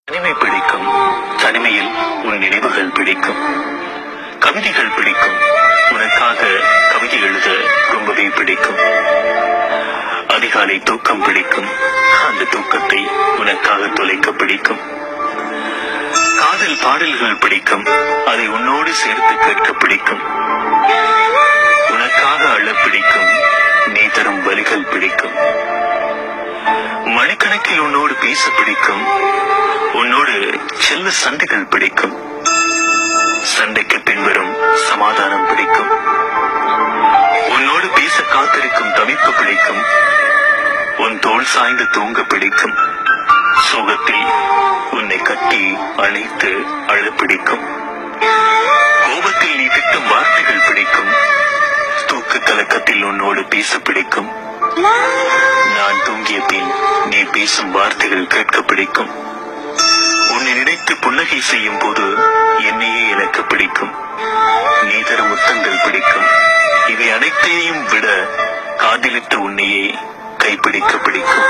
தனிமை பிடிக்கும். தனிமையில் உன் நினைவுகள் பிடிக்கும். கவிதைகள் பிடிக்கும். உனக்காக கவிதை எழுத ரொம்பவே பிடிக்கும். அதிகாலை தூக்கம் பிடிக்கும். அந்த தூக்கத்தை உனக்காக தொலைக்க பிடிக்கும். காதல் பாடல்கள் பிடிக்கும். அதை உன்னோடு சேர்த்து கேட்க பிடிக்கும். உனக்காக அழ பிடிக்கும். நீ தரும் வலிகள் பிடிக்கும். மணிக்கணக்கில் உன்னோடு பேச பிடிக்கும். உன்னோடு செல்ல சண்டைகள் பிடிக்கும். சண்டைக்கு பின்வரும் சமாதானம் பிடிக்கும். உன்னோடு பேச காத்திருக்கும் தவிப்பு பிடிக்கும். உன் தோள் சாய்ந்து தூங்க பிடிக்கும். சோகத்தில் உன்னை கட்டி அணைத்து அழ பிடிக்கும். கோபத்தில் நீ திட்டும் வார்த்தைகள் பிடிக்கும். தூக்கு கலக்கத்தில் உன்னோடு பேச பிடிக்கும். நான் தூங்கிய பின் நீ பேசும் வார்த்தைகள் கேட்க பிடிக்கும். உன்னை நினைத்து புன்னகை செய்யும் போது என்னையே எனக்கு பிடிக்கும். நீ தரும் முத்தங்கள் பிடிக்கும். இவை அனைத்தையும் விட காதலித்த உன்னையே கைப்பிடிக்க பிடிக்கும்.